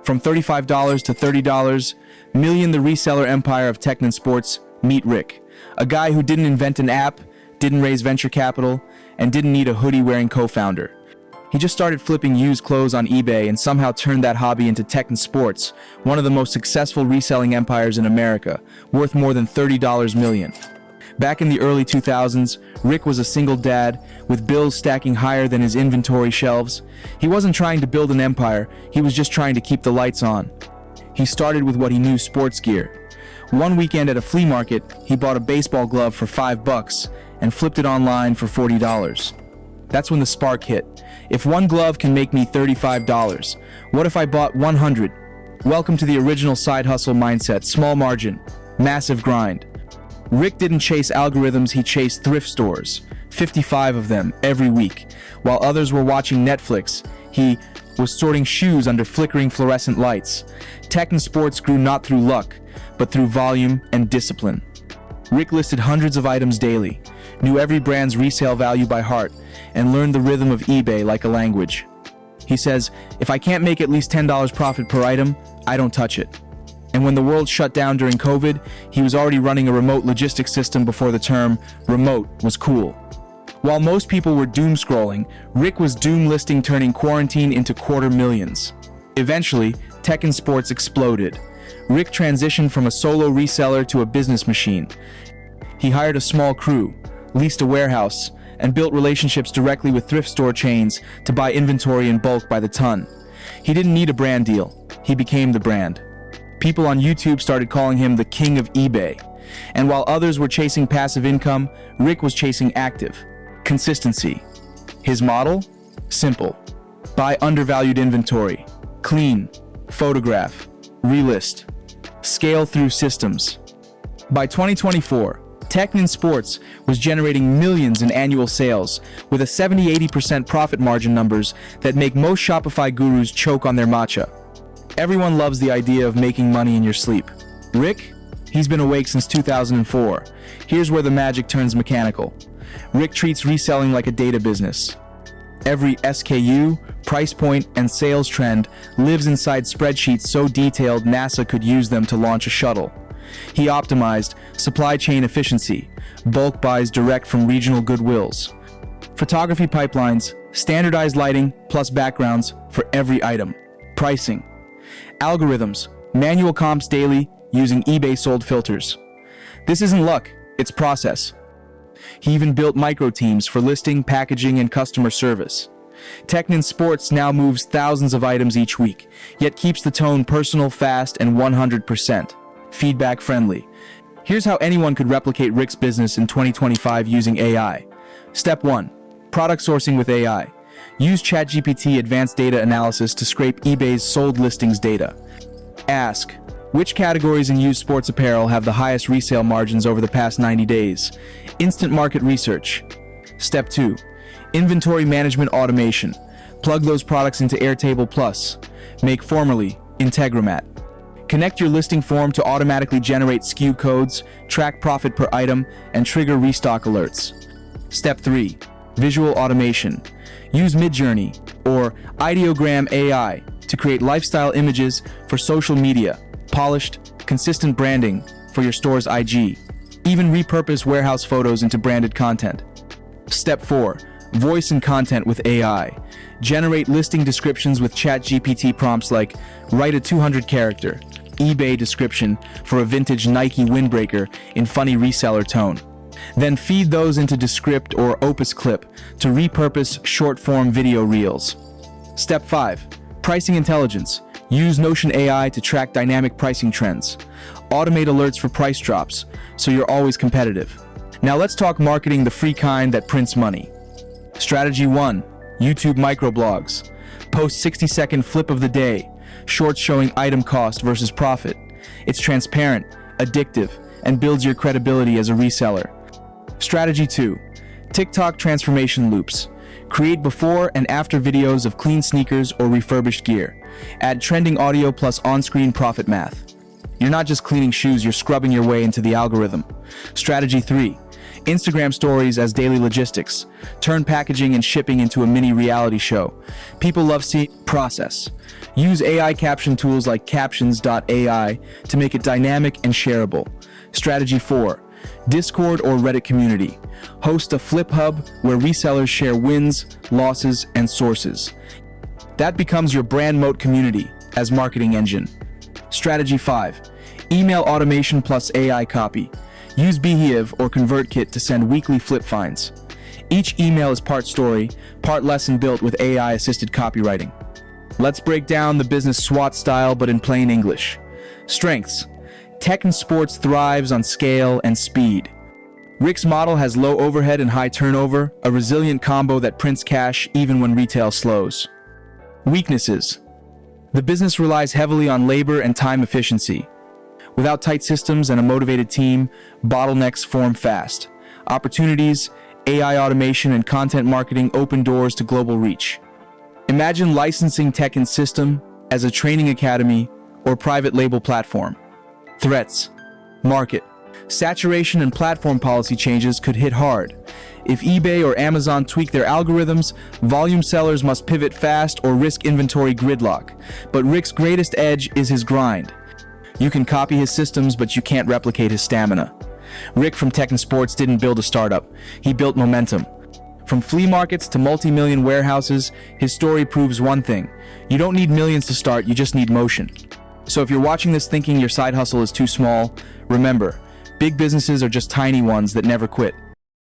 From $35 to $30 million, the reseller empire of Techn Sports. Meet Rick, a guy who didn't invent an app, didn't raise venture capital, and didn't need a hoodie-wearing co-founder. He just started flipping used clothes on eBay and somehow turned that hobby into Techn Sports, one of the most successful reselling empires in America, worth more than $30 million. Back in the early 2000s, Rick was a single dad, with bills stacking higher than his inventory shelves. He wasn't trying to build an empire, he was just trying to keep the lights on. He started with what he knew: sports gear. One weekend at a flea market, he bought a baseball glove for $5 and flipped it online for $40. That's when the spark hit. If one glove can make me $35, what if I bought 100? Welcome to the original side hustle mindset: small margin, massive grind. Rick didn't chase algorithms, he chased thrift stores, 55 of them every week. While others were watching Netflix, he was sorting shoes under flickering fluorescent lights. Techn Sports grew not through luck, but through volume and discipline. Rick listed hundreds of items daily, knew every brand's resale value by heart, and learned the rhythm of eBay like a language. He says, "If I can't make at least $10 profit per item, I don't touch it." And when the world shut down during COVID, he was already running a remote logistics system before the term remote was cool. While most people were doom scrolling, Rick was doom listing, turning quarantine into quarter millions. Eventually, Techn Sports exploded. Rick transitioned from a solo reseller to a business machine. He hired a small crew, leased a warehouse, and built relationships directly with thrift store chains to buy inventory in bulk by the ton. He didn't need a brand deal, he became the brand. People on YouTube started calling him the king of eBay. And while others were chasing passive income, Rick was chasing active consistency. His model? Simple. Buy undervalued inventory, clean, photograph, relist, scale through systems. By 2024, Techn Sports was generating millions in annual sales, with a 70-80% profit margin, numbers that make most Shopify gurus choke on their matcha. Everyone loves the idea of making money in your sleep. Rick? He's been awake since 2004. Here's where the magic turns mechanical. Rick treats reselling like a data business. Every SKU, price point, and sales trend lives inside spreadsheets so detailed NASA could use them to launch a shuttle. He optimized supply chain efficiency, bulk buys direct from regional Goodwills, photography pipelines, standardized lighting plus backgrounds for every item, pricing, algorithms, manual comps daily using eBay sold filters. This isn't luck, it's process. He even built micro teams for listing, packaging, and customer service. Techn Sports now moves thousands of items each week, yet keeps the tone personal, fast, and 100% feedback friendly. Here's how anyone could replicate Rick's business in 2025 using AI. Step 1. Product sourcing with AI. Use ChatGPT advanced data analysis to scrape eBay's sold listings data. Ask, which categories in used sports apparel have the highest resale margins over the past 90 days? Instant market research. Step 2. Inventory management automation. Plug those products into Airtable Plus. Make formerly Integromat. Connect your listing form to automatically generate SKU codes, track profit per item, and trigger restock alerts. Step 3. Visual automation. Use Midjourney or Ideogram AI to create lifestyle images for social media, polished, consistent branding for your store's IG. Even repurpose warehouse photos into branded content. Step 4. Voice and content with AI. Generate listing descriptions with ChatGPT prompts like, write a 200-character eBay description for a vintage Nike windbreaker in funny reseller tone. Then feed those into Descript or Opus Clip to repurpose short-form video reels. Step 5. Pricing intelligence. Use Notion AI to track dynamic pricing trends. Automate alerts for price drops, so you're always competitive. Now let's talk marketing, the free kind that prints money. Strategy 1. YouTube microblogs. Post 60-second flip of the day, shorts showing item cost versus profit. It's transparent, addictive, and builds your credibility as a reseller. Strategy 2. TikTok transformation loops. Create before and after videos of clean sneakers or refurbished gear. Add trending audio plus on-screen profit math. You're not just cleaning shoes, you're scrubbing your way into the algorithm. Strategy 3. Instagram stories as daily logistics. Turn packaging and shipping into a mini reality show. People love seeing process. Use AI caption tools like captions.ai to make it dynamic and shareable. Strategy 4. Discord or Reddit community. Host a flip hub where resellers share wins, losses, and sources. That becomes your brand moat community as marketing engine. Strategy 5. Email automation plus AI copy. Use Behave or ConvertKit to send weekly flip finds. Each email is part story, part lesson built with AI-assisted copywriting. Let's break down the business SWOT style, but in plain English. Strengths. Techn Sports thrives on scale and speed. Rick's model has low overhead and high turnover, a resilient combo that prints cash even when retail slows. Weaknesses. The business relies heavily on labor and time efficiency. Without tight systems and a motivated team, bottlenecks form fast. Opportunities, AI automation and content marketing open doors to global reach. Imagine licensing Techn's system as a training academy or private label platform. Threats. Market. Saturation and platform policy changes could hit hard. If eBay or Amazon tweak their algorithms, volume sellers must pivot fast or risk inventory gridlock. But Rick's greatest edge is his grind. You can copy his systems, but you can't replicate his stamina. Rick from Techn Sports didn't build a startup. He built momentum. From flea markets to multi-million warehouses, his story proves one thing. You don't need millions to start, you just need motion. So if you're watching this thinking your side hustle is too small, remember, big businesses are just tiny ones that never quit.